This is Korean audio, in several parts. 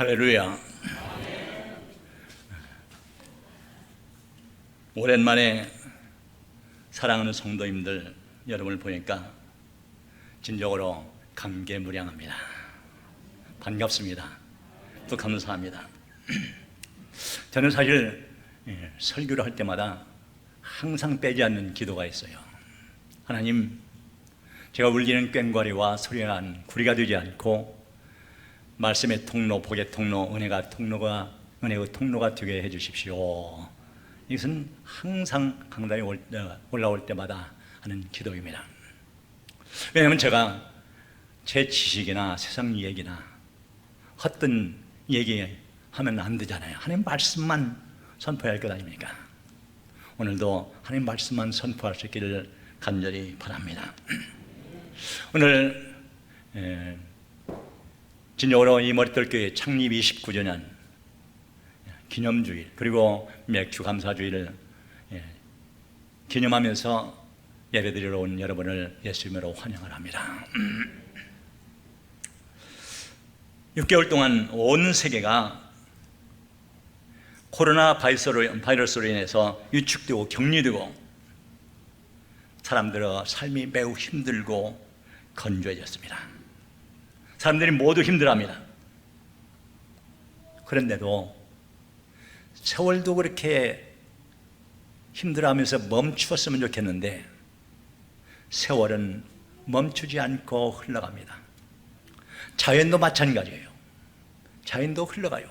할렐루야. 오랜만에 사랑하는 성도님들 여러분을 보니까 진정으로 감개무량합니다. 반갑습니다. 또 감사합니다. 저는 사실 설교를 할 때마다 항상 빼지 않는 기도가 있어요. 하나님, 제가 울리는 꽹과리와 소리난 구리가 되지 않고 말씀의 통로, 복의 통로, 은혜의 통로가 되게 해주십시오. 이것은 항상 강단에 올라올 때마다 하는 기도입니다. 왜냐하면 제가 제 지식이나 세상 얘기나 헛된 얘기하면 안 되잖아요. 하나님 말씀만 선포해야 할 것 아닙니까? 오늘도 하나님 말씀만 선포할 수 있기를 간절히 바랍니다. 오늘 진정으로 이 머릿돌교회 창립 29주년 기념주일, 그리고 맥주 감사주일을 기념하면서 예배드리러 온 여러분을 예수님으로 환영을 합니다. 6개월 동안 온 세계가 코로나 바이러스로 인해서 위축되고 격리되고 사람들의 삶이 매우 힘들고 건조해졌습니다. 사람들이 모두 힘들어합니다. 그런데도 세월도 그렇게 힘들어하면서 멈추었으면 좋겠는데 세월은 멈추지 않고 흘러갑니다. 자연도 마찬가지예요. 자연도 흘러가요.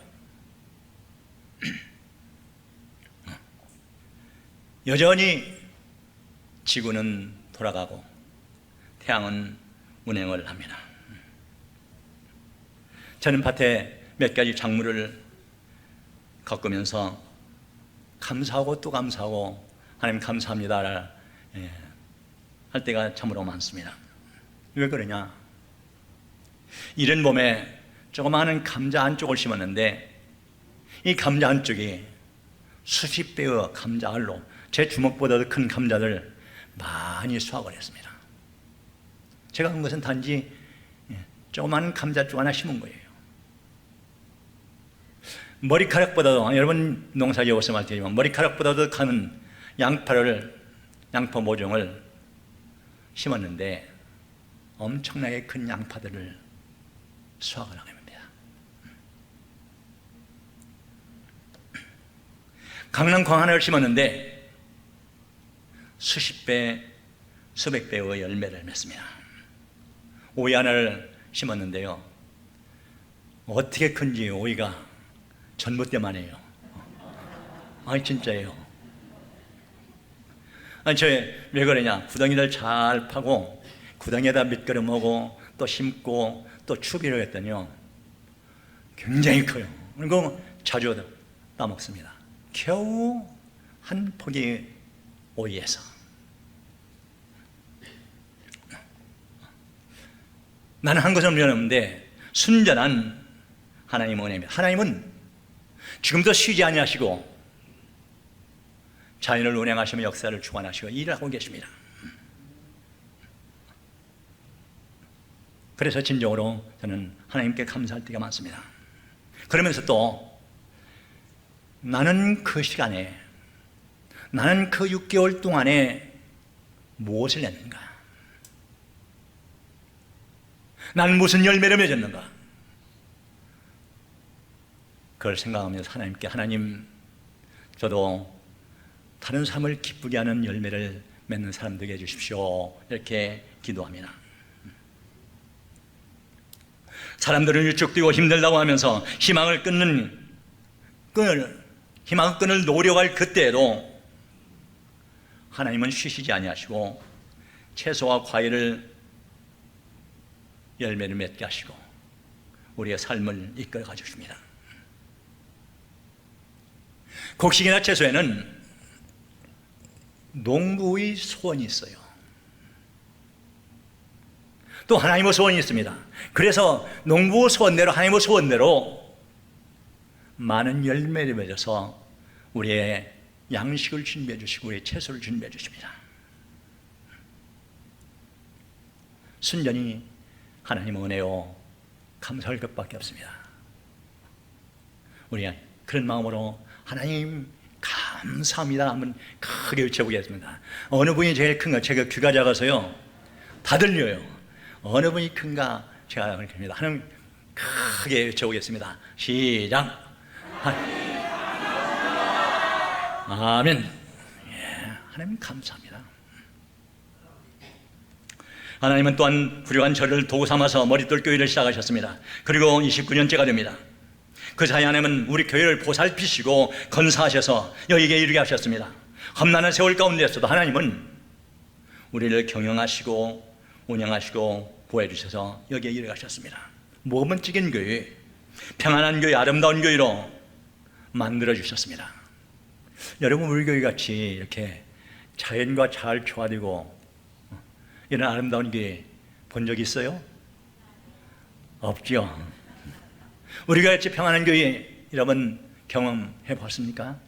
여전히 지구는 돌아가고 태양은 운행을 합니다. 저는 밭에 몇 가지 작물을 가꾸면서 감사하고 또 감사하고 하나님 감사합니다 할 때가 참으로 많습니다. 왜 그러냐? 이른 봄에 조그마한 감자 한 쪽을 심었는데 이 감자 한 쪽이 수십 배의 감자알로 제 주먹보다도 큰 감자를 많이 수확을 했습니다. 제가 한 것은 단지 조그마한 감자 쪽 하나 심은 거예요. 머리카락보다도, 여러분 농사 지어서 말씀드리지만 머리카락보다도 큰 양파 모종을 심었는데 엄청나게 큰 양파들을 수확을 하게 됩니다. 강낭콩 하나를 심었는데 수십 배, 수백 배의 열매를 맺습니다. 오이 하나를 심었는데요, 어떻게 큰지 오이가 전봇대만 해요. 아니 진짜예요. 아니 왜 그러냐? 구덩이를 잘 파고 구덩이에다 밑거름 하고 또 심고 또 추비를 했더니요, 굉장히 커요. 그리고 자주 따먹습니다. 겨우 한 포기 오이에서. 나는 한 것은 없는데 순전한 하나님의 은혜입니다. 하나님은 지금도 쉬지 아니하시고 자연을 운행하시며 역사를 주관하시고 일을 하고 계십니다. 그래서 진정으로 저는 하나님께 감사할 때가 많습니다. 그러면서 또 나는 그 시간에, 나는 그 6개월 동안에 무엇을 했는가? 나는 무슨 열매를 맺었는가? 그걸 생각하면서 하나님께, 하나님, 저도 다른 삶을 기쁘게 하는 열매를 맺는 사람 되게 해주십시오, 이렇게 기도합니다. 사람들은 위축되고 힘들다고 하면서 희망을 끊을 노력할 그때에도 하나님은 쉬시지 아니하시고 채소와 과일을 열매를 맺게 하시고 우리의 삶을 이끌어 주십니다. 곡식이나 채소에는 농부의 소원이 있어요. 또 하나님의 소원이 있습니다. 그래서 농부의 소원대로, 하나님의 소원대로 많은 열매를 맺어서 우리의 양식을 준비해 주시고 우리의 채소를 준비해 주십니다. 순전히 하나님의 은혜요 감사할 것밖에 없습니다. 우리 그런 마음으로 하나님 감사합니다 한번 크게 외쳐보겠습니다. 어느 분이 제일 큰가? 제가 귀가 작아서요 다 들려요. 어느 분이 큰가? 제가 그렇게 합니다. 하나님 크게 외쳐보겠습니다. 시작. 아멘. 예, 하나님 감사합니다. 하나님은 또한 훌륭한 저를 도구 삼아서 머릿돌 교회를 시작하셨습니다. 그리고 29년째가 됩니다. 그 사이 하나님은 우리 교회를 보살피시고 건사하셔서 여기에 이르게 하셨습니다. 험난한 세월 가운데서도 하나님은 우리를 경영하시고 운영하시고 보호해 주셔서 여기에 이르게 하셨습니다. 모범적인 교회, 평안한 교회, 아름다운 교회로 만들어 주셨습니다. 여러분, 우리 교회 같이 이렇게 자연과 잘 조화되고 이런 아름다운 교회 본 적 있어요? 없죠. 우리가 같이 평안한 교회 여러분 경험해 봤습니까?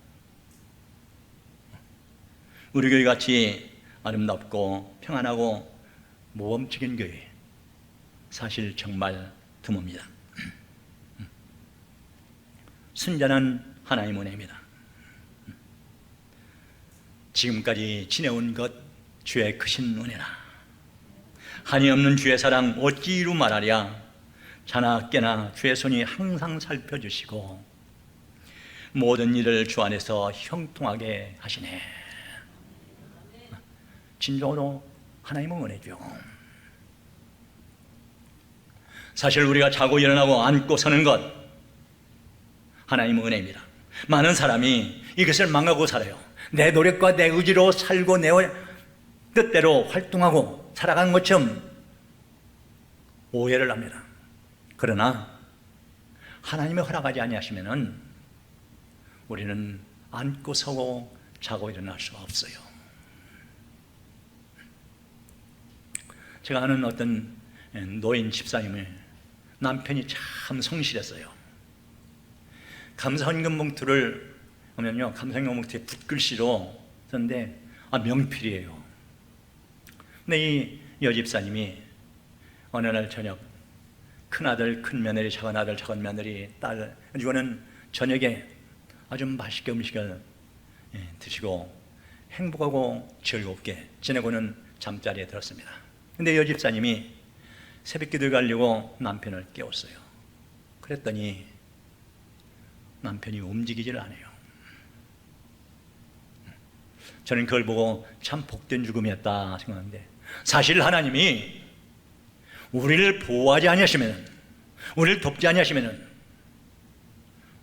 우리 교회 같이 아름답고 평안하고 모범적인 교회 사실 정말 드뭅니다. 순전한 하나님 은혜입니다. 지금까지 지내온 것 주의 크신 은혜나 한이 없는 주의 사랑 어찌 이루 말하랴. 자나 깨나 주의 손이 항상 살펴주시고 모든 일을 주 안에서 형통하게 하시네. 진정으로 하나님은 은혜죠. 사실 우리가 자고 일어나고 앉고 서는 것 하나님은 은혜입니다. 많은 사람이 이것을 망하고 살아요. 내 노력과 내 의지로 살고 내 뜻대로 활동하고 살아가는 것처럼 오해를 합니다. 그러나 하나님의 허락하지 아니하시면은 우리는 앉고 서고 자고 일어날 수가 없어요. 제가 아는 어떤 노인 집사님을 남편이 참 성실했어요. 감사헌금 봉투를 보면요, 감사헌금 봉투에 붓글씨로 썼는데 명필이에요. 근데 이 여집사님이 어느 날 저녁 큰아들, 큰며느리, 작은아들, 작은며느리, 딸 이거는 저녁에 아주 맛있게 음식을 드시고 행복하고 즐겁게 지내고는 잠자리에 들었습니다. 근데 여집사님이 새벽기도에 가려고 남편을 깨웠어요. 그랬더니 남편이 움직이지를 않아요. 저는 그걸 보고 참 복된 죽음이었다 생각하는데, 사실 하나님이 우리를 보호하지 아니하시면, 우리를 돕지 아니하시면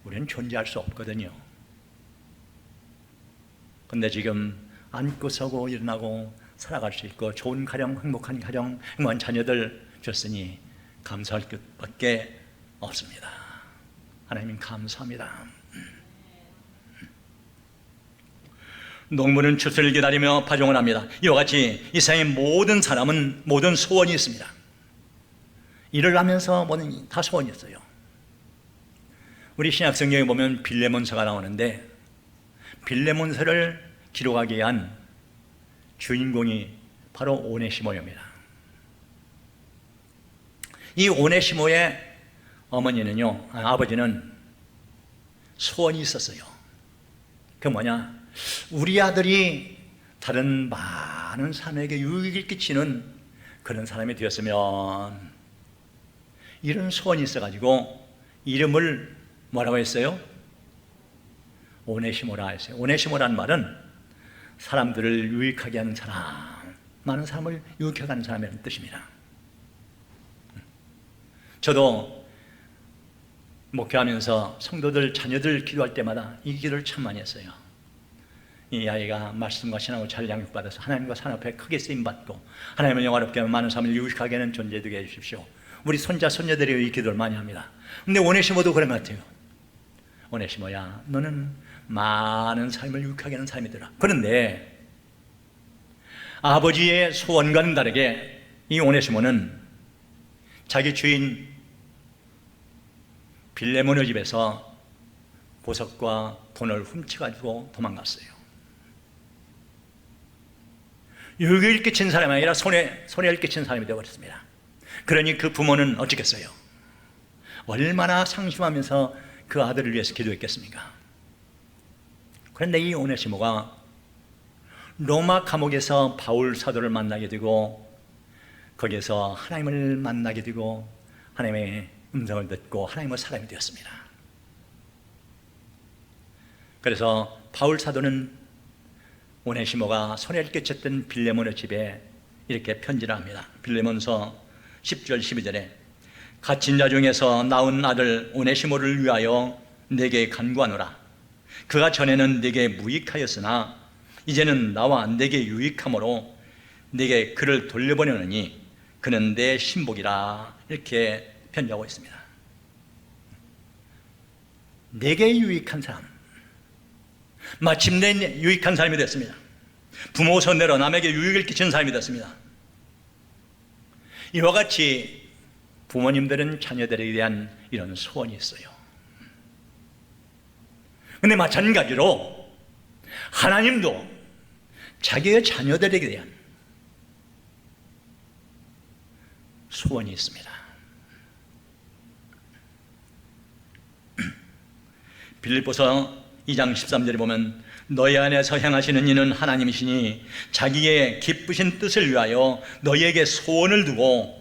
우리는 존재할 수 없거든요. 근데 지금 앉고 서고 일어나고 살아갈 수 있고 좋은 가정, 행복한 가정, 행복한 자녀들 줬으니 감사할 것밖에 없습니다. 하나님 감사합니다. 농부는 추수를 기다리며 파종을 합니다. 이와 같이 이 세상의 모든 사람은 모든 소원이 있습니다. 일을 하면서 뭐든 다 소원이 있어요. 우리 신약 성경에 보면 빌레몬서가 나오는데, 빌레몬서를 기록하기 위한 주인공이 바로 오네시모입니다. 이 오네시모의 어머니는요, 아버지는 소원이 있었어요. 그 뭐냐? 우리 아들이 다른 많은 사람에게 유익을 끼치는 그런 사람이 되었으면, 이런 소원이 있어가지고 이름을 뭐라고 했어요? 오네시모라 했어요. 오네시모라는 말은 사람들을 유익하게 하는 사람, 많은 사람을 유익하게 하는 사람이라는 뜻입니다. 저도 목회하면서 성도들, 자녀들 기도할 때마다 이 기도를 참 많이 했어요. 이 아이가 말씀과 신앙을 잘 양육받아서 하나님과 산 앞에 크게 쓰임받고 하나님을 영화롭게 하면 많은 사람을 유익하게 하는 존재 되게 해주십시오. 우리 손자, 손녀들이 이 기도를 많이 합니다. 근데 오네시모도 그런 것 같아요. 오네시모야, 너는 많은 삶을 유익하게 하는 삶이 되라. 그런데 아버지의 소원과는 다르게 이 오네시모는 자기 주인 빌레몬의 집에서 보석과 돈을 훔쳐가지고 도망갔어요. 유익을 끼친 사람이 아니라 손해를 끼친 사람이 되어버렸습니다. 그러니 그 부모는 어쩌겠어요? 얼마나 상심하면서 그 아들을 위해서 기도했겠습니까? 그런데 이 오네시모가 로마 감옥에서 바울 사도를 만나게 되고 거기에서 하나님을 만나게 되고 하나님의 음성을 듣고 하나님의 사람이 되었습니다. 그래서 바울 사도는 오네시모가 손해를 끼쳤던 빌레몬의 집에 이렇게 편지를 합니다. 빌레몬서 10절 12절에 갇힌 자 중에서 낳은 아들 오네시모를 위하여 내게 간구하노라. 그가 전에는 내게 무익하였으나 이제는 나와 내게 유익함으로 내게 그를 돌려보내느니 그는 내 신복이라. 이렇게 편지하고 있습니다. 내게 유익한 사람, 마침내 유익한 사람이 됐습니다. 부모 손내로 남에게 유익을 끼치는 사람이 됐습니다. 이와 같이 부모님들은 자녀들에 대한 이런 소원이 있어요. 근데 마찬가지로 하나님도 자기의 자녀들에게 대한 소원이 있습니다. 빌립보서 2장 13절에 보면 너희 안에서 행하시는 이는 하나님이시니 자기의 기쁘신 뜻을 위하여 너희에게 소원을 두고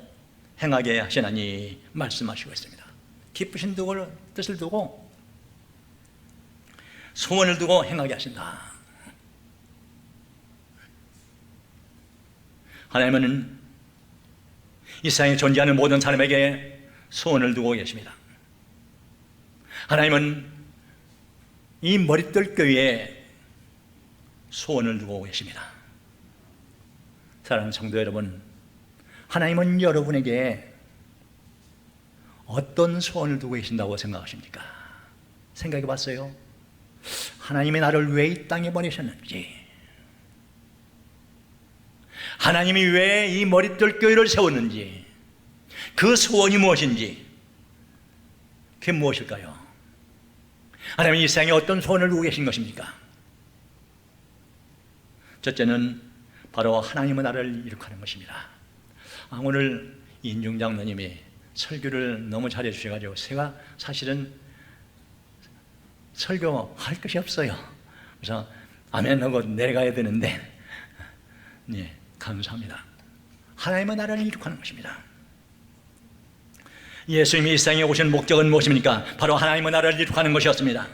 행하게 하시나니 말씀하시고 있습니다. 기쁘신 뜻을 두고 소원을 두고 행하게 하신다. 하나님은 이 세상에 존재하는 모든 사람에게 소원을 두고 계십니다. 하나님은 이 머릿돌 교회에 소원을 두고 계십니다. 사랑하는 성도 여러분, 하나님은 여러분에게 어떤 소원을 두고 계신다고 생각하십니까? 생각해 봤어요? 하나님이 나를 왜 이 땅에 보내셨는지, 하나님이 왜 이 머릿돌 교회를 세웠는지, 그 소원이 무엇인지, 그게 무엇일까요? 하나님은 이 세상에 어떤 소원을 두고 계신 것입니까? 첫째는 바로 하나님의 나라를 이룩하는 것입니다. 오늘 인중 장로님이 설교를 너무 잘해 주셔가지고 제가 사실은 설교할 것이 없어요. 그래서 아멘 하고 내려가야 되는데, 네, 감사합니다. 하나님의 나라를 이룩하는 것입니다. 예수님이 이 세상에 오신 목적은 무엇입니까? 바로 하나님의 나라를 이룩하는 것이었습니다.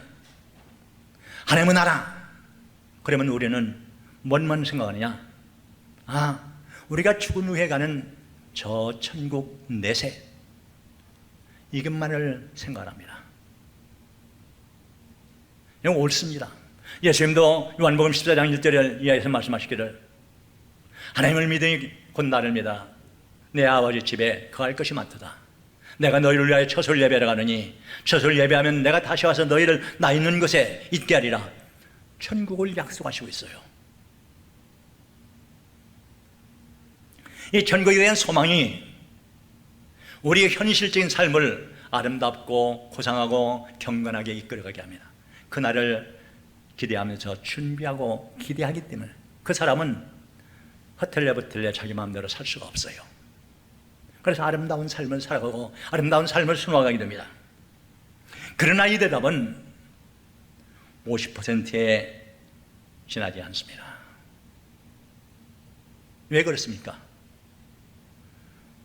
하나님의 나라. 그러면 우리는 뭔만 생각하느냐? 우리가 죽은 후에 가는 저 천국 내세, 이것만을 생각합니다. 이건 옳습니다. 예수님도 요한복음 14장 1절에 이하에서 말씀하시기를 하나님을 믿으니 곧 나를 믿어 내 아버지 집에 거할 것이 많도다. 내가 너희를 위하여 처소를 예배하러 가느니 처소를 예배하면 내가 다시 와서 너희를 나 있는 곳에 있게 하리라. 천국을 약속하시고 있어요. 이 천국에 대한 소망이 우리의 현실적인 삶을 아름답고 고상하고 경건하게 이끌어가게 합니다. 그날을 기대하면서 준비하고 기대하기 때문에 그 사람은 허틀레버틀레 자기 마음대로 살 수가 없어요. 그래서 아름다운 삶을 살아가고 아름다운 삶을 순화하게 됩니다. 그러나 이 대답은 50%에 지나지 않습니다. 왜 그렇습니까?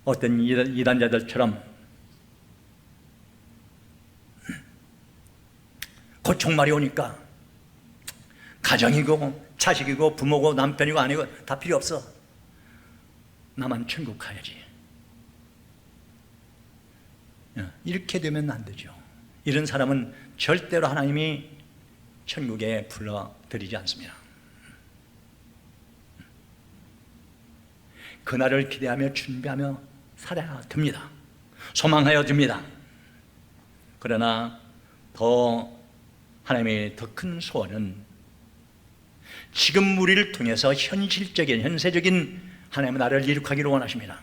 어떤 이단자들처럼 곧 종말이 오니까 가정이고 자식이고 부모고 남편이고 아니고 다 필요 없어. 나만 천국 가야지. 이렇게 되면 안 되죠. 이런 사람은 절대로 하나님이 천국에 불러들이지 않습니다. 그날을 기대하며 준비하며 살아야 됩니다. 소망하여 됩니다. 그러나 하나님의 더 큰 소원은 지금 우리를 통해서 현실적인 현세적인 하나님의 나라를 이룩하기를 원하십니다.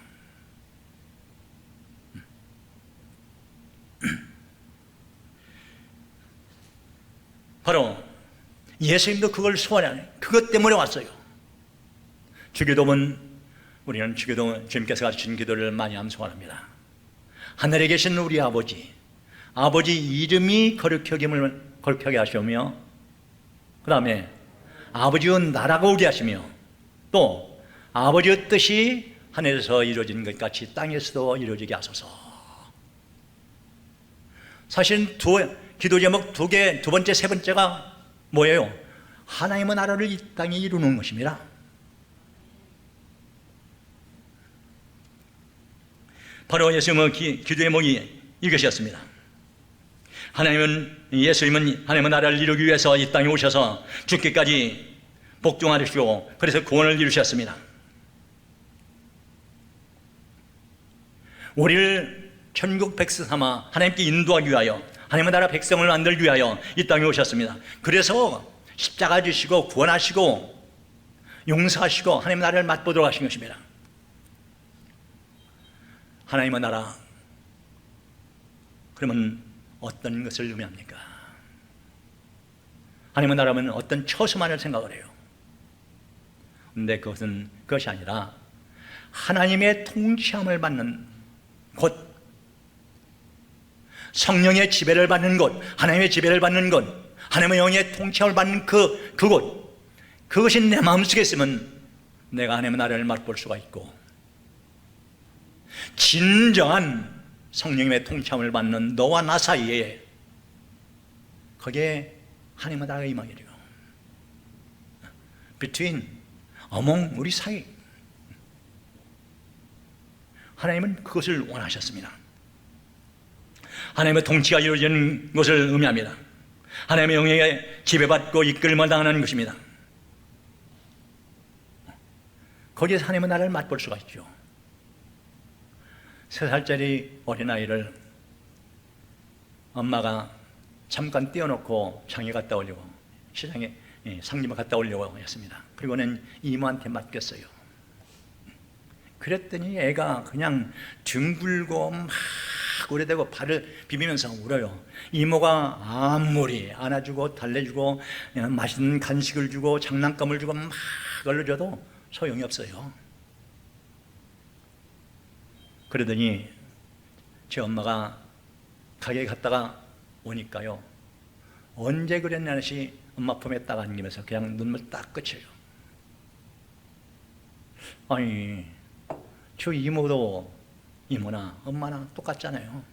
바로 예수님도 그걸 소원하는, 그것 때문에 왔어요. 주기도문, 우리는 주님께서 가르친 기도를 많이 암송합니다. 하늘에 계신 우리 아버지, 아버지 이름이 거룩하게 하시며, 그 다음에 아버지의 나라가 오게 하시며, 또 아버지의 뜻이 하늘에서 이루어진 것 같이 땅에서도 이루어지게 하소서. 사실 기도 제목 두 번째, 세 번째가 뭐예요? 하나님의 나라를 이 땅에 이루는 것입니다. 바로 예수님의 기도 제목이 이것이었습니다. 예수님은 하나님의 나라를 이루기 위해서 이 땅에 오셔서 죽기까지 복종하시고, 그래서 구원을 이루셨습니다. 우리를 천국 백성 삼아 하나님께 인도하기 위하여, 하나님의 나라 백성을 만들기 위하여 이 땅에 오셨습니다. 그래서 십자가 지시고 구원하시고 용서하시고 하나님의 나라를 맛보도록 하신 것입니다. 하나님의 나라, 그러면 어떤 것을 의미합니까? 하나님의 나라면 어떤 처소만을 생각을 해요. 그런데 그것이 아니라 하나님의 통치함을 받는 곳, 성령의 지배를 받는 곳, 하나님의 지배를 받는 곳, 하나님의 영의 통치함을 받는 그곳, 그것이 내 마음속에 있으면 내가 하나님의 나라를 맛볼 수가 있고, 진정한 성령님의 통치함을 받는 너와 나 사이에 거기에 하나님의 나라가 임하게 돼요. among 우리 사이, 하나님은 그것을 원하셨습니다. 하나님의 통치가 이루어지는 것을 의미합니다. 하나님의 영에 지배받고 이끌림을 당하는 것입니다. 거기에서 하나님의 나라를 맛볼 수가 있죠. 3살짜리 어린아이를 엄마가 잠깐 떼어놓고 장에 갔다 오려고, 시장에 상림에 갔다 오려고 했습니다. 그리고는 이모한테 맡겼어요. 그랬더니 애가 그냥 둥글고 막 오래되고 발을 비비면서 울어요. 이모가 아무리 안아주고 달래주고 맛있는 간식을 주고 장난감을 주고 막 걸러줘도 소용이 없어요. 그러더니 제 엄마가 가게에 갔다가 오니까요, 언제 그랬냐시 엄마 품에 딱 안기면서 그냥 눈물 딱 그쳐요. 아니, 저 이모도 이모나 엄마나 똑같잖아요.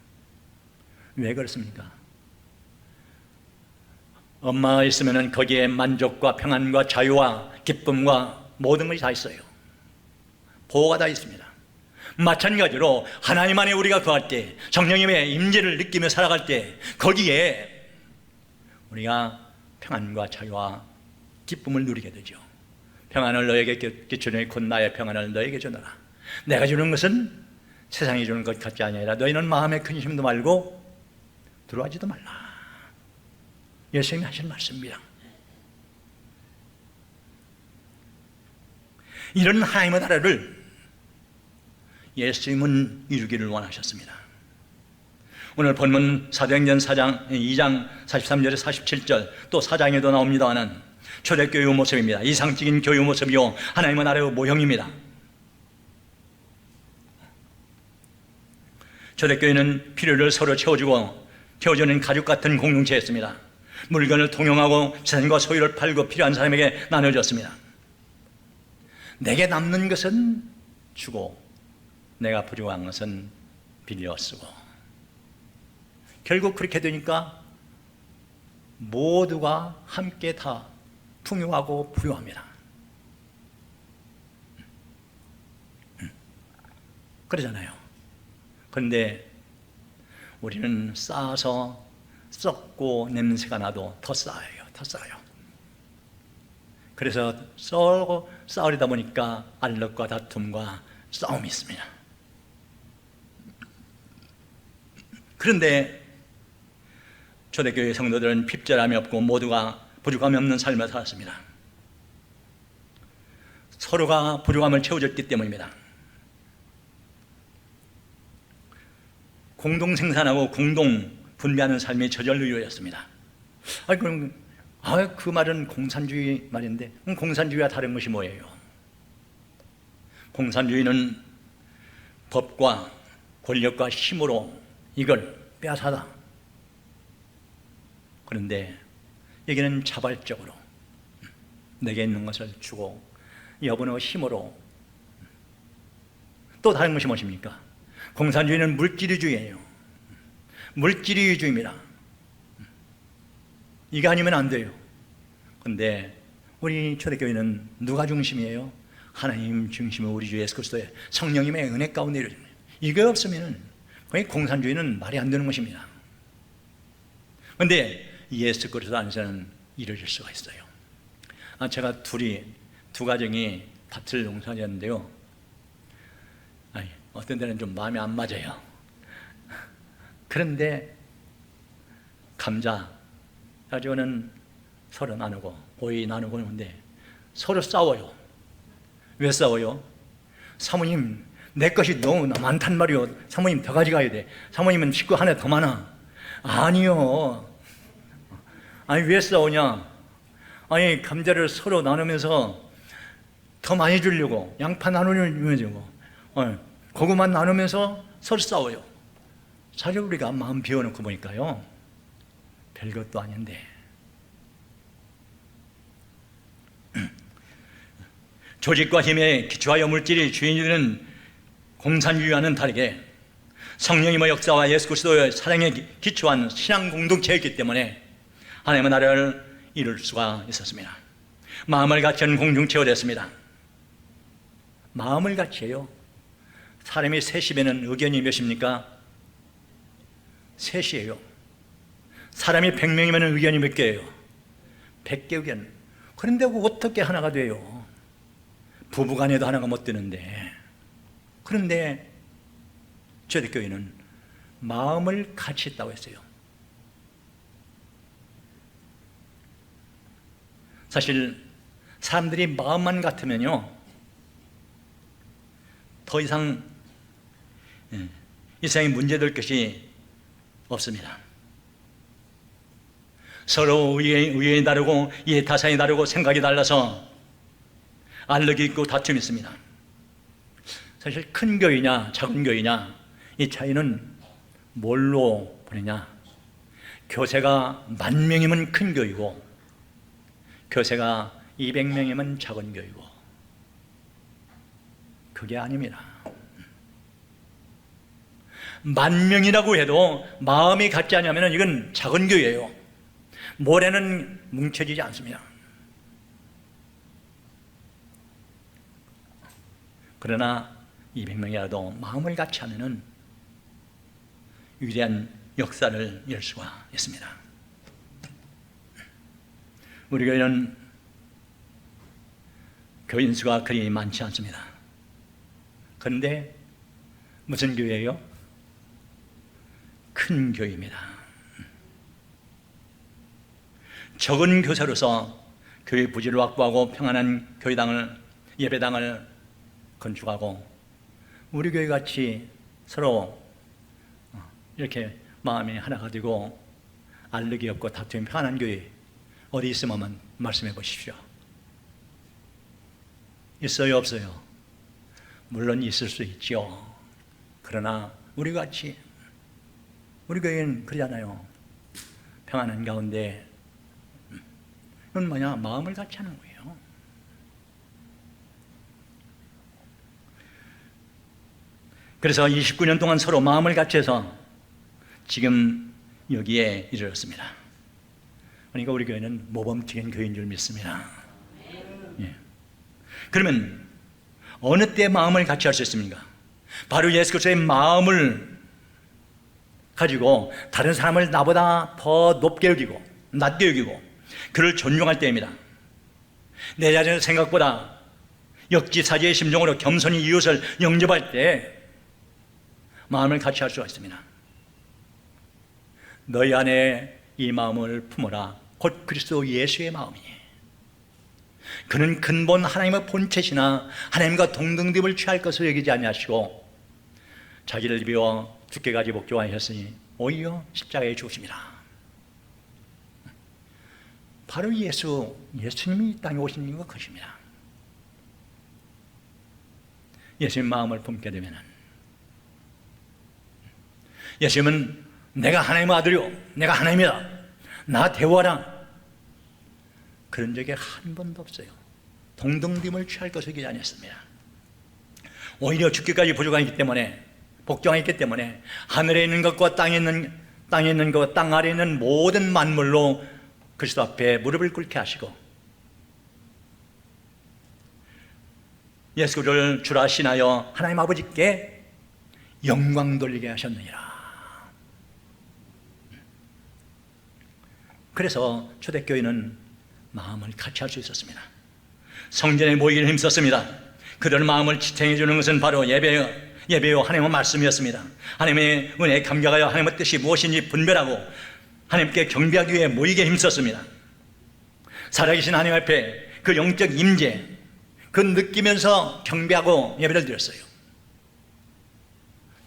왜 그렇습니까? 엄마가 있으면 거기에 만족과 평안과 자유와 기쁨과 모든 것이 다 있어요. 보호가 다 있습니다. 마찬가지로 하나님 안에 우리가 거할 때, 성령님의 임재를 느끼며 살아갈 때, 거기에 우리가 평안과 자유와 기쁨을 누리게 되죠. 평안을 너에게 끼치노니 곧 나의 평안을 너에게 주노라. 내가 주는 것은 세상이 주는 것 같지 아니라 너희는 마음에 근심도 말고 두려워하지도 말라. 예수님이 하신 말씀입니다. 이런 하나님의 나라를 예수님은 이루기를 원하셨습니다. 오늘 본문 사도행전 2장 43절에 47절, 또 4장에도 나옵니다만 초대교회의 모습입니다. 이상적인 교회의 모습이요, 하나님의 나라의 모형입니다. 초대교회는 필요를 서로 채워주는 가족 같은 공동체였습니다. 물건을 통용하고 재산과 소유를 팔고 필요한 사람에게 나눠줬습니다. 내게 남는 것은 주고 내가 부족한 것은 빌려 쓰고, 결국 그렇게 되니까 모두가 함께 다 풍요하고 부유합니다. 그러잖아요. 그런데 우리는 쌓아서 썩고 냄새가 나도 더 쌓아요. 더 쌓아요. 그래서 쌓으려다 보니까 알력과 다툼과 싸움이 있습니다. 그런데 초대교회 성도들은 핍절함이 없고 모두가 부족함이 없는 삶을 살았습니다. 서로가 부족함을 채워줬기 때문입니다. 공동 생산하고 공동 분배하는 삶이 저절로 이루어졌습니다. 그 말은 공산주의 말인데, 공산주의와 다른 것이 뭐예요? 공산주의는 법과 권력과 힘으로 이걸 빼앗아다 그런데 여기는 자발적으로 내게 있는 것을 주고 여분의 힘으로. 또 다른 것이 무엇입니까? 공산주의는 물질주의예요. 물질주의입니다. 이게 아니면 안 돼요. 그런데 우리 초대교회는 누가 중심이에요? 하나님 중심의 우리 주 예수 그리스도의 성령님의 은혜 가운데 이루어집니다. 이게 없으면 거의 공산주의는 말이 안 되는 것입니다. 그런데 예수 그리스도 안에서는 이루어질 수가 있어요. 제가 두 가정이 밭을 농사지었는데요. 어떤 데는 좀 마음에 안 맞아요. 그런데 감자 가지고는 서로 나누고 오이 나누고 하는데 서로 싸워요. 왜 싸워요? 사모님 내 것이 너무 많단 말이요. 사모님 더 가져가야 돼. 사모님은 식구 하나 더 많아. 아니요. 왜 싸우냐? 감자를 서로 나누면서 더 많이 주려고, 양파 나누려고, 고구마 나누면서 서로 싸워요. 사실 우리가 마음 비워놓고 보니까요, 별것도 아닌데. 조직과 힘에 기초하여 물질이 주인이 되는 공산주의와는 다르게 성령님의 역사와 예수 그리스도의 사랑에 기초한 신앙 공동체였기 때문에 하나님의 나라를 이룰 수가 있었습니다. 마음을 같이 하는 공동체가 됐습니다. 마음을 같이 해요. 사람이 셋이면 의견이 몇입니까? 셋이에요. 사람이 100명이면 의견이 몇 개예요? 100개 의견. 그런데 어떻게 하나가 돼요? 부부간에도 하나가 못 되는데. 그런데 초대교회는 마음을 같이 했다고 했어요. 사실 사람들이 마음만 같으면요, 더 이상 이 세상에 문제될 것이 없습니다. 서로 의견이 다르고 이해타산이 다르고 생각이 달라서 알력이 있고 다툼이 있습니다. 사실 큰 교회냐 작은 교회냐 이 차이는 뭘로 보느냐? 교세가 10,000명이면 큰 교회고 교세가 200명이면 작은 교회고, 그게 아닙니다. 10,000명이라고 해도 마음이 같지 않으면 이건 작은 교회예요. 모래는 뭉쳐지지 않습니다. 그러나 200명이라도 마음을 같이 하면 위대한 역사를 열 수가 있습니다. 우리 교회는 교인 수가 그리 많지 않습니다. 그런데 무슨 교회예요? 큰 교회입니다. 적은 교사로서 교회 부지를 확보하고 평안한 교회당을, 예배당을 건축하고 우리 교회 같이 서로 이렇게 마음이 하나가 되고 알력이 없고 다툼이 평안한 교회 어디 있으면 한번 말씀해 보십시오. 있어요, 없어요? 물론 있을 수 있죠. 그러나 우리 같이, 우리 교회는 그러잖아요. 평안한 가운데 이건 뭐냐? 마음을 같이 하는 거예요. 그래서 29년 동안 서로 마음을 같이 해서 지금 여기에 이르렀습니다. 그러니까 우리 교회는 모범적인 교회인 줄 믿습니다. 예. 그러면 어느 때 마음을 같이 할 수 있습니까? 바로 예수 그리스도의 마음을 가지고 다른 사람을 나보다 더 높게 여기고 낮게 여기고 그를 존중할 때입니다. 내 자신의 생각보다 역지사지의 심정으로 겸손히 이웃을 영접할 때 마음을 같이 할 수가 있습니다. 너희 안에 이 마음을 품어라. 곧 그리스도 예수의 마음이니 그는 근본 하나님의 본체시나 하나님과 동등됨을 취할 것을 여기지 아니하시고 자기를 비워 죽게까지 복종하셨으니 오히려 십자가에 죽으십니다. 바로 예수님이 이 땅에 오신 이유가 그것입니다. 예수님 마음을 품게 되면 예수님은 내가 하나님의 아들이요 내가 하나님이다, 나 데워라. 그런 적이 한 번도 없어요. 동등됨을 취할 것을 기지 아니했습니다. 오히려 죽기까지 부족하기 때문에, 복종하기 때문에 하늘에 있는 것과 땅에 있는 것, 땅 아래에 있는 모든 만물로 그리스도 앞에 무릎을 꿇게 하시고 예수를 주라 신하여 하나님 아버지께 영광 돌리게 하셨느니라. 그래서 초대교회는 마음을 같이 할 수 있었습니다. 성전에 모이기를 힘썼습니다. 그런 마음을 지탱해 주는 것은 바로 예배요 하나님의 말씀이었습니다. 하나님의 은혜에 감격하여 하나님의 뜻이 무엇인지 분별하고 하나님께 경배하기 위해 모이게 힘썼습니다. 살아계신 하나님 앞에 그 영적 임재, 그 느끼면서 경배하고 예배를 드렸어요.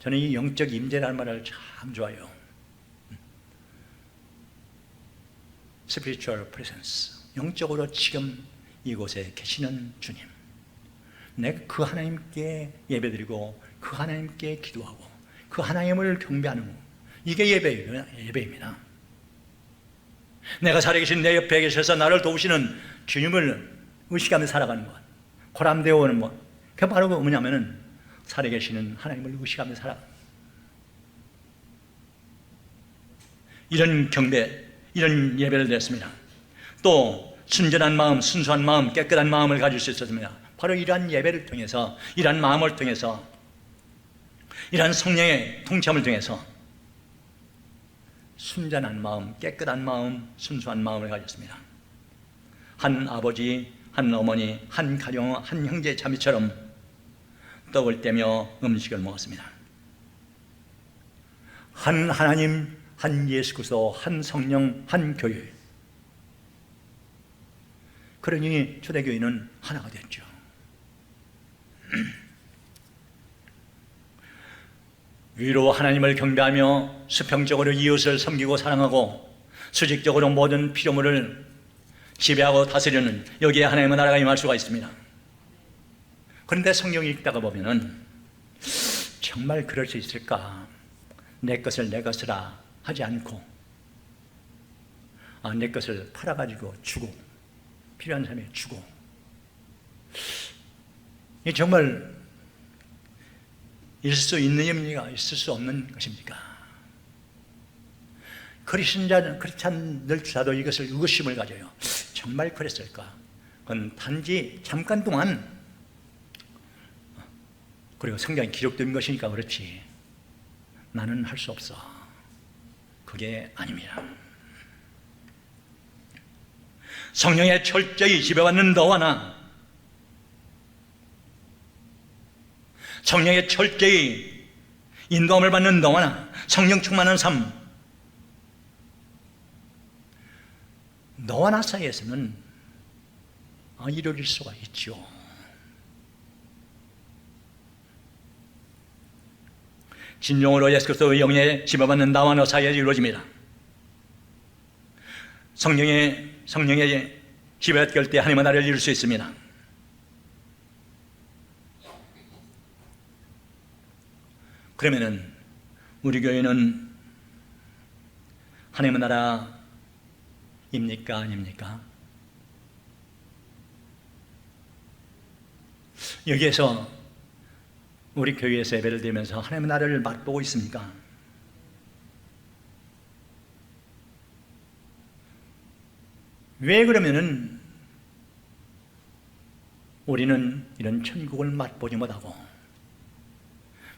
저는 이 영적 임재라는 말을 참 좋아해요. Spiritual presence, 영적으로 지금 이곳에 계시는 주님, 내가 그 하나님께 예배드리고 그 하나님께 기도하고 그 하나님을 경배하는 것, 이게 예배입니다. 내가 살아계신 내 옆에 계셔서 나를 도우시는 주님을 의식하며 살아가는 것, 고람되어 오는 것, 그게 바로 뭐냐면은 살아계시는 하나님을 의식하며 살아가는 것. 이런 경배, 이런 예배를 드렸습니다. 또 순전한 마음, 순수한 마음, 깨끗한 마음을 가질 수 있었습니다. 바로 이러한 예배를 통해서, 이러한 마음을 통해서, 이러한 성령의 통참을 통해서 순전한 마음, 깨끗한 마음, 순수한 마음을 가졌습니다. 한 아버지, 한 어머니, 한 가정, 한 형제 자매처럼 떡을 떼며 음식을 먹었습니다. 한 하나님, 한 예수 그리스도, 한 성령, 한 교회. 그러니 초대교회는 하나가 됐죠. 위로 하나님을 경배하며 수평적으로 이웃을 섬기고 사랑하고 수직적으로 모든 피조물을 지배하고 다스리는, 여기에 하나님의 나라가 임할 수가 있습니다. 그런데 성경을 읽다가 보면은 정말 그럴 수 있을까? 내 것을 내 것이라 하지 않고 내 것을 팔아가지고 주고 필요한 사람에게 주고, 이게 정말 있을 수 있는 의미가 있을 수 없는 것입니까? 그렇지 않을지라도 이것을 의구심을 가져요. 정말 그랬을까? 그건 단지 잠깐 동안, 그리고 성경에 기록된 것이니까 그렇지 나는 할 수 없어. 그게 아닙니다. 성령에 철저히 지배받는 너와 나, 성령에 철저히 인도함을 받는 너와 나, 성령 충만한 삶, 너와 나 사이에서는 이루어질 수가 있죠. 진정으로 예수 그리스도의 영에 지배받는 나와 너 사이에 이루어집니다. 성령의 지배받을 때 하나님의 나라를 이룰 수 있습니다. 그러면은 우리 교회는 하나님의 나라입니까? 아닙니까? 여기에서 우리 교회에서 예배를 드리면서 하나님의 나라를 맛보고 있습니까? 왜 그러면은 우리는 이런 천국을 맛보지 못하고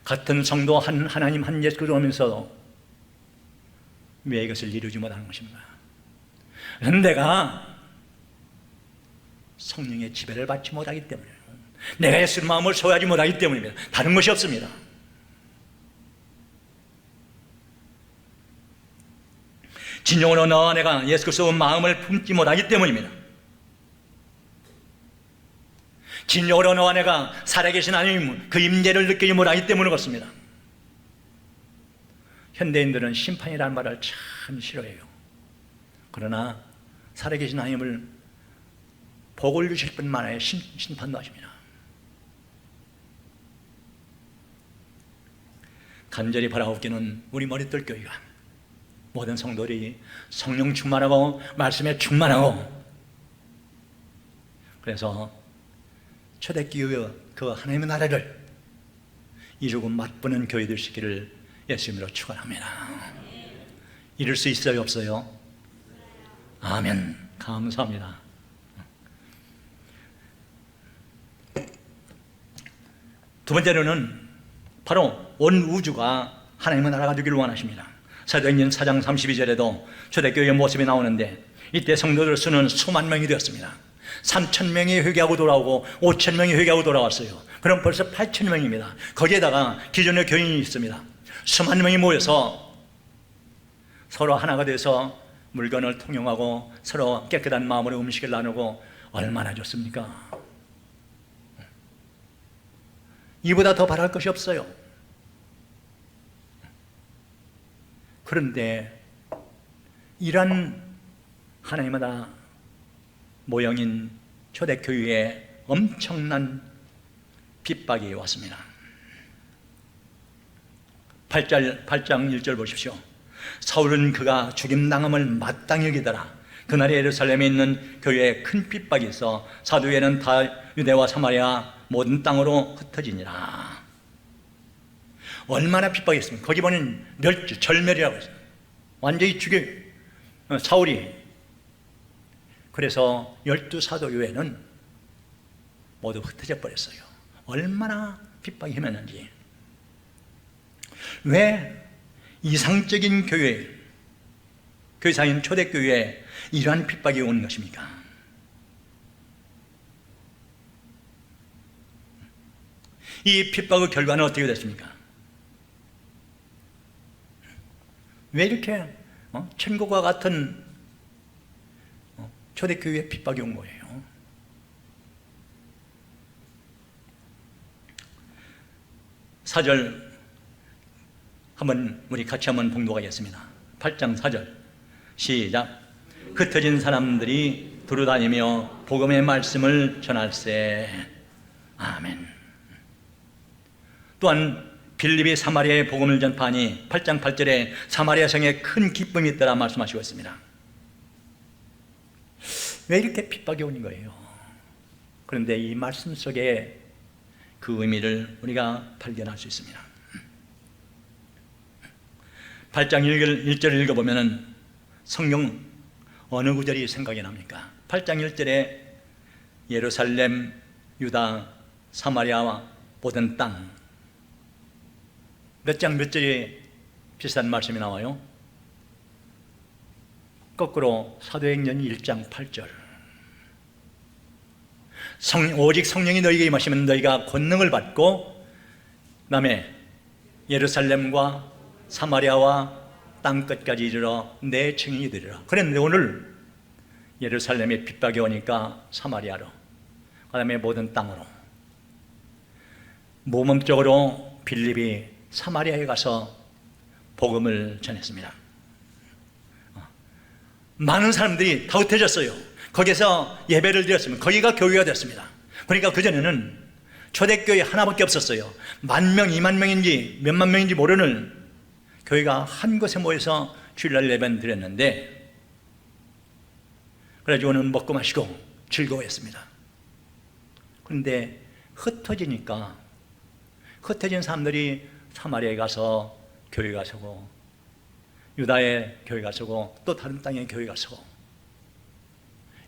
같은 성도 한 하나님 한 예수 그리스도 오면서 왜 이것을 이루지 못하는 것입니까? 내가 성령의 지배를 받지 못하기 때문에, 내가 예수의 마음을 소유하지 못하기 때문입니다. 다른 것이 없습니다. 진정으로 너와 내가 예수 그리스도의 마음을 품지 못하기 때문입니다. 진정으로 너와 내가 살아계신 하나님 그 임재를 느끼지 못하기 때문에 그렇습니다. 현대인들은 심판이라는 말을 참 싫어해요. 그러나 살아계신 하나님을 복을 주실 뿐만 아니라 심판도 하십니다. 간절히 바라옵기는 우리 머릿돌 교회가 모든 성도들이 성령 충만하고 말씀에 충만하고, 그래서 초대교회 그 하나님의 나라를 이루고 맛보는 교회들 시기를 예수님으로 축원합니다. 이룰 수 있어요, 없어요? 아멘. 감사합니다. 두 번째로는 바로 온 우주가 하나님의 나라가 되기를 원하십니다. 사도행전 4장 32절에도 초대교회의 모습이 나오는데, 이때 성도들 수는 수만 명이 되었습니다. 3,000명이 회개하고 돌아오고 5,000명이 회개하고 돌아왔어요. 그럼 벌써 8,000명입니다. 거기에다가 기존의 교인이 있습니다. 수만 명이 모여서 서로 하나가 돼서 물건을 통용하고 서로 깨끗한 마음으로 음식을 나누고, 얼마나 좋습니까? 이보다 더 바랄 것이 없어요. 그런데 이런 하나님마다 모형인 초대교회에 엄청난 핍박이 왔습니다. 8장 1절 보십시오. 사울은 그가 죽임당함을 마땅히 여기더라. 그날에 예루살렘에 있는 교회에 큰 핍박이 있어 사도회는 다 유대와 사마리아 모든 땅으로 흩어지니라. 얼마나 핍박이 있습니까? 거기 보면 멸주, 절멸이라고 했어요. 완전히 사울이. 그래서 12사도교회는 모두 흩어져 버렸어요. 얼마나 핍박이 심했는지. 왜 이상적인 교회사인 초대교회에 이러한 핍박이 오는 것입니까? 이 핍박의 결과는 어떻게 됐습니까? 왜 이렇게 천국과 같은 초대교회에 핍박이 온 거예요? 사절 우리 같이 한번 봉독하겠습니다. 8장 4절 시작. 흩어진 사람들이 두루다니며 복음의 말씀을 전할세. 아멘. 또한 빌립이 사마리아의 복음을 전파하니 8장 8절에 사마리아 성에 큰 기쁨이 있더라 말씀하시고 있습니다. 왜 이렇게 핍박이 오는 거예요? 그런데 이 말씀 속에 그 의미를 우리가 발견할 수 있습니다. 8장 1절을 읽어보면 성경 어느 구절이 생각이 납니까? 8장 1절에 예루살렘, 유다, 사마리아와 모든 땅. 몇 장 몇 절에 비슷한 말씀이 나와요? 거꾸로 사도행전 1장 8절. 오직 성령이 너희에게 임하시면 너희가 권능을 받고 그 다음에 예루살렘과 사마리아와 땅끝까지 이르러 내 증인이 되리라. 그런데 오늘 예루살렘에 핍박이 오니까 사마리아로, 그 다음에 모든 땅으로. 모범적으로 빌립이 사마리아에 가서 복음을 전했습니다. 많은 사람들이 다 흩어졌어요. 거기서 예배를 드렸습니다. 거기가 교회가 됐습니다. 그러니까 그전에는 초대교회 하나밖에 없었어요. 10,000명, 20,000명인지 몇만 명인지 모르는 교회가 한 곳에 모여서 주일날 예배를 드렸는데, 그래가지고는 먹고 마시고 즐거워했습니다. 그런데 흩어지니까 흩어진 사람들이 사마리아에 가서 교회가 서고, 유다의 교회가 서고, 또 다른 땅의 교회가 서고,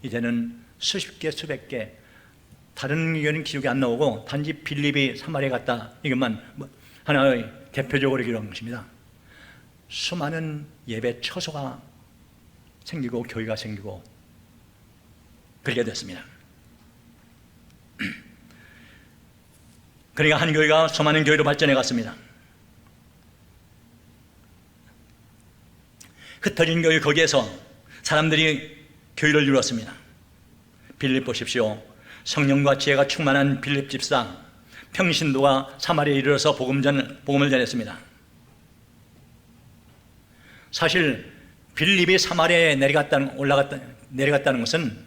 이제는 수십 개, 수백 개, 다른 의견은 기록이 안 나오고 단지 빌립이 사마리아에 갔다, 이것만 하나의 대표적으로 기록한 것입니다. 수많은 예배 처소가 생기고 교회가 생기고 그렇게 됐습니다. 그러니까 한 교회가 수많은 교회로 발전해 갔습니다. 흩어진 교회, 거기에서 사람들이 교회를 이루었습니다. 빌립 보십시오. 성령과 지혜가 충만한 빌립 집사, 평신도가 사마리아에 이르러서 복음을 전했습니다. 사실 빌립이 사마리아에 내려갔다는 것은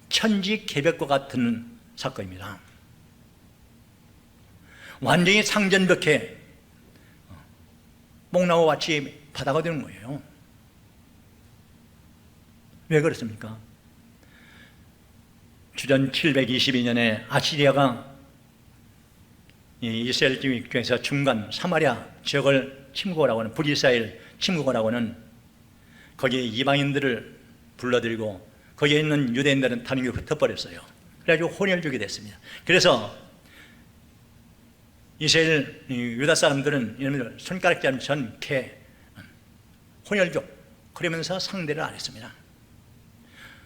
천지개벽과 같은 사건입니다. 완전히 상전벽해 뽕나무같이 바다가 되는 거예요. 왜 그렇습니까? 주전 722년에 아시리아가 이스라엘 중에서 중간 사마리아 지역을 침공하고 하는, 북이스라엘 침공하고 하는, 거기에 이방인들을 불러들이고 거기에 있는 유대인들은 다른 게 흩어버렸어요. 그래가지고 혼혈족이 됐습니다. 그래서 이스라엘 유다 사람들은 이놈들 손가락질 전개 혼혈족 그러면서 상대를 안 했습니다.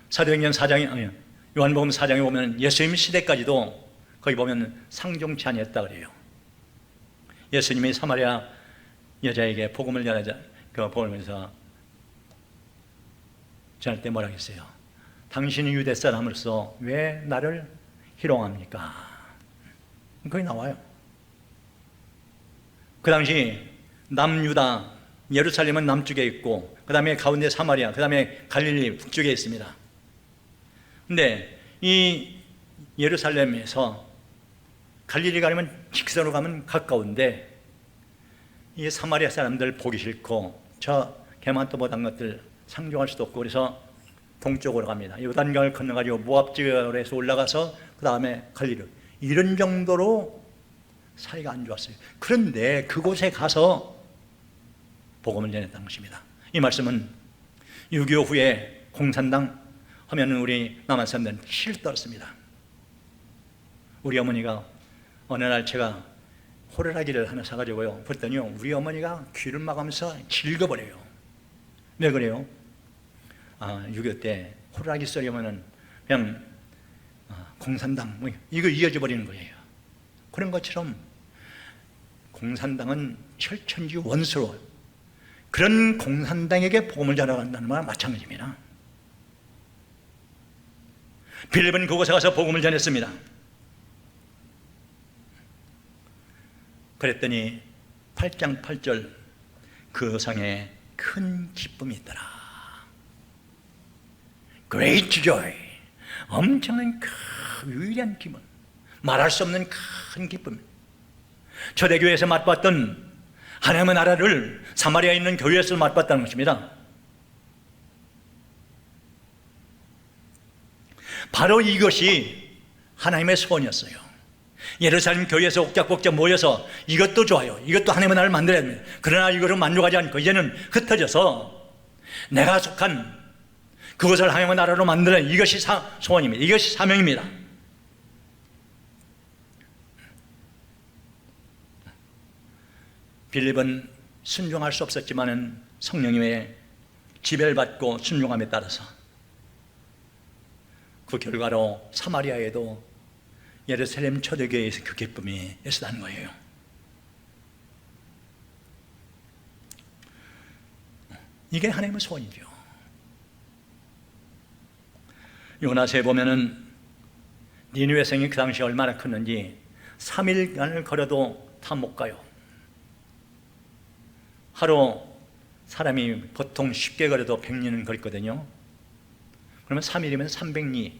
사도행전 4장에, 요한복음 4장에 보면 예수님 시대까지도 거기 보면 상종치 아니했다 그래요. 예수님이 사마리아 여자에게 복음을 전하자, 그 복음을 전해서 전할 때 뭐라고 했어요? 당신이 유대 사람으로서 왜 나를 희롱합니까? 거기 나와요. 그 당시 남유다, 예루살렘은 남쪽에 있고, 그 다음에 가운데 사마리아, 그 다음에 갈릴리 북쪽에 있습니다. 근데 이 예루살렘에서 갈릴리 가려면 직선으로 가면 가까운데, 이 사마리아 사람들 보기 싫고 저 개만토 못한 것들 상종할 수도 없고, 그래서 동쪽으로 갑니다. 요단강을 건너가지고 모압 지역에서 올라가서 그 다음에 갈릴리, 이런 정도로 사이가 안 좋았어요. 그런데 그곳에 가서 복음을 전했다는 것입니다. 이 말씀은 6.25 후에 공산당 하면 우리 남한 사람들은 실 떨었습니다. 우리 어머니가 어느 날 제가 호루라기를 하나 사가지고요, 그랬더니요, 우리 어머니가 귀를 막으면서 질거버려요. 왜 그래요? 6.25 때 호루라기 쏘려면은 그냥 공산당 뭐 이거 이어져 버리는 거예요. 그런 것처럼 공산당은 철천지 원수로, 그런 공산당에게 복음을 전하간다는 말과 마찬가지입니다. 빌립은 그곳에 가서 복음을 전했습니다. 그랬더니 8장 8절 그 상에 큰 기쁨이 있더라. Great joy, 엄청난 위대한 기쁨, 말할 수 없는 큰 기쁨. 초대교회에서 맛봤던 하나님의 나라를 사마리아에 있는 교회에서 맛봤다는 것입니다. 바로 이것이 하나님의 소원이었어요. 예루살렘 교회에서 옥작복작 모여서 이것도 좋아요, 이것도 하나님의 나라를 만들어야 됩니다. 그러나 이거를 만족하지 않고 이제는 흩어져서 내가 속한 그것을 하나님의 나라로 만드는, 이것이 소원입니다. 이것이 사명입니다. 빌립은 순종할 수 없었지만은 성령님의 지배를 받고 순종함에 따라서 그 결과로 사마리아에도 예루살렘 초대교회에서 그 기쁨이 있었다는 거예요. 이게 하나님의 소원이죠. 요나서에 보면은 니느웨 성이 그 당시 얼마나 컸는지 3일간을 걸어도 다 못 가요. 하루 사람이 보통 쉽게 걸어도 100리는 걸거든요. 그러면 3일이면 300리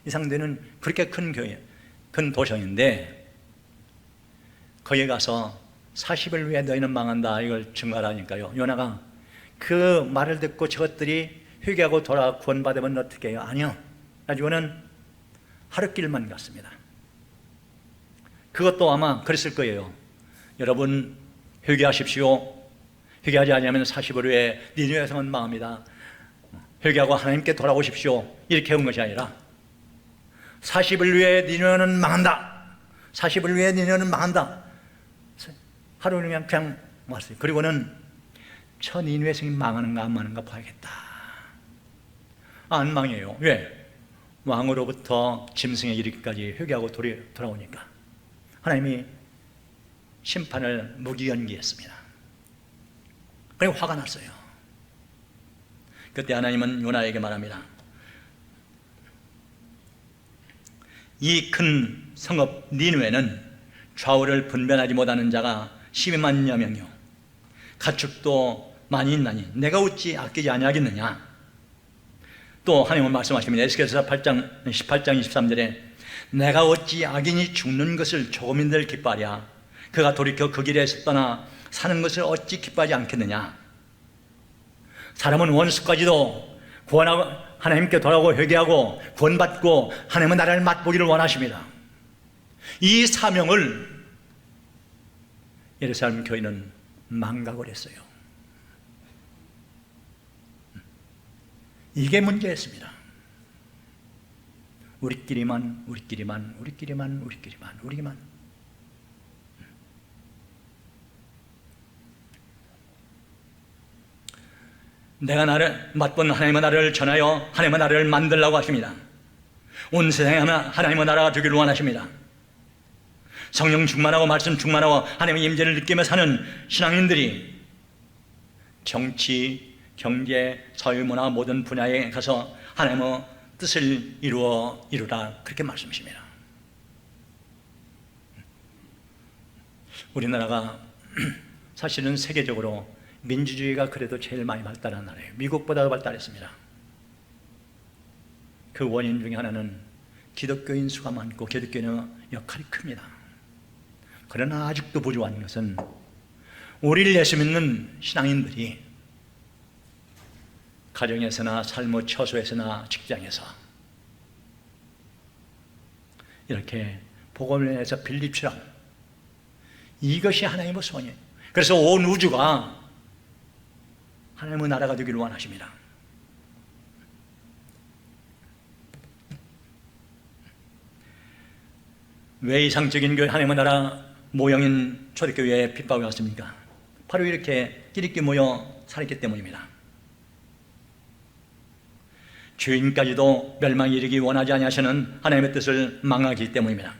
이상 되는 그렇게 큰 교회, 큰 도성인데, 거기에 가서 40일 후에 너희는 망한다 이걸 증거하니까요, 요나가 그 말을 듣고 저것들이 회개하고 돌아와 구원받으면 어떻게 해요? 아니요. 가지고는 하루길만 갔습니다. 그것도 아마 그랬을 거예요. 여러분 회개하십시오. 회개하지 않으면 40일 후에 니느웨 성은 망합니다. 회개하고 하나님께 돌아오십시오. 이렇게 한 것이 아니라 40일 후에 니느웨는 망한다. 40일 후에 니느웨는 망한다. 하루는 그냥 왔어요. 그리고는 저 니느웨 성이 망하는가 안 망하는가 봐야겠다. 안 망해요. 왜? 왕으로부터 짐승에 이르기까지 회개하고 돌아오니까 하나님이 심판을 무기연기했습니다. 그리고 화가 났어요. 그때 하나님은 요나에게 말합니다. 이 큰 성읍 니느웨는 좌우를 분별하지 못하는 자가 12만여 명이요 가축도 많이 있나니 내가 어찌 아끼지 아니하겠느냐. 또 하나님은 말씀하십니다. 에스겔서 18장 23절에 내가 어찌 악인이 죽는 것을 조금인들 기뻐하랴. 그가 돌이켜 그 길에서 떠나 사는 것을 어찌 기뻐하지 않겠느냐. 사람은 원수까지도 구원하고 하나님께 돌아오고 회개하고 구원받고 하나님의 나라를 맛보기를 원하십니다. 이 사명을 예루살렘 교회는 망각을 했어요. 이게 문제였습니다. 우리끼리만. 내가 나를 맛본 하나님의 나라를 전하여 하나님의 나라를 만들라고 하십니다. 온 세상에 하나님의 나라가 되기를 원하십니다. 성령 충만하고 말씀 충만하고 하나님의 임재를 느끼며 사는 신앙인들이 정치, 경제, 사회문화 모든 분야에 가서 하나님의 뜻을 이루라 그렇게 말씀하십니다. 우리나라가 사실은 세계적으로 민주주의가 그래도 제일 많이 발달한 나라예요. 미국보다 발달했습니다. 그 원인 중에 하나는 기독교인 수가 많고 기독교인의 역할이 큽니다. 그러나 아직도 부족한 것은 우리를 예수 믿는 신앙인들이 가정에서나 삶의 처소에서나 직장에서 이렇게 복음을 내서 빌립처럼 이것이 하나님의 소원이에요. 그래서 온 우주가 하나님의 나라가 되기를 원하십니다. 왜 이상적인 교회 하나님의 나라 모형인 초대교회에 핍박이 왔습니까? 바로 이렇게 끼리끼리 모여 살았기 때문입니다. 죄인까지도 멸망에 이르기 원하지 아니하시는 하나님의 뜻을 망하기 때문입니다.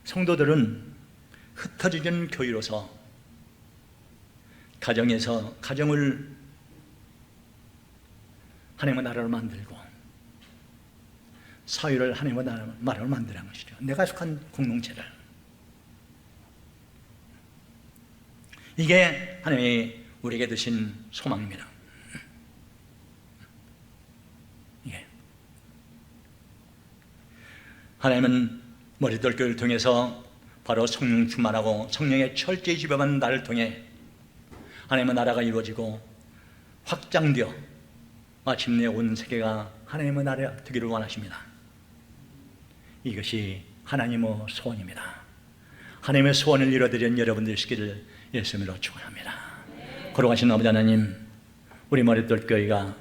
성도들은 흩어지는 교회로서 가정을 하나님의 나라로 만들고 사회를 하나님의 나라로 만드는 것이죠. 내가 속한 공동체를. 이게 하나님이 우리에게 주신 소망입니다. 하나님은 머리돌교를 통해서 바로 성령 충만하고 성령의 철저히 지배받는 나를 통해 하나님의 나라가 이루어지고 확장되어 마침내 온 세계가 하나님의 나라가 되기를 원하십니다. 이것이 하나님의 소원입니다. 하나님의 소원을 이루어드리는 여러분들 있기를 예수님으로 축원합니다. 거룩하신 아버지 하나님, 우리 머리돌교회가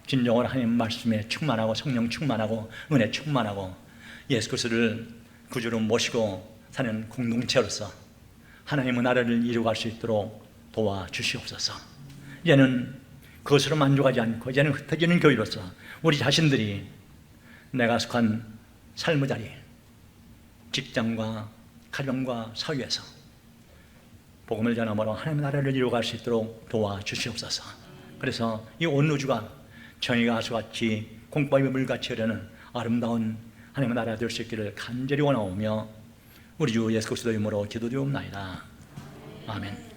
진정으로 하나님 말씀에 충만하고 성령 충만하고 은혜 충만하고 예수 그리스도를 구주로 모시고 사는 공동체로서 하나님의 나라를 이루어갈 수 있도록 도와주시옵소서. 이제는 그것으로 만족하지 않고 이제는 흩어지는 교회로서 우리 자신들이 내가 속한 삶의 자리, 직장과 가정과 사회에서 복음을 전함으로 하나님의 나라를 이루어갈 수 있도록 도와주시옵소서. 그래서 이 온 우주가 정의가 하수같이 콩밥의 물같이 흐르는 아름다운 하나님의 나라가 될 수 있기를 간절히 원하오며 우리 주 예수 그리스도의 이름으로 기도드리옵나이다. 아멘.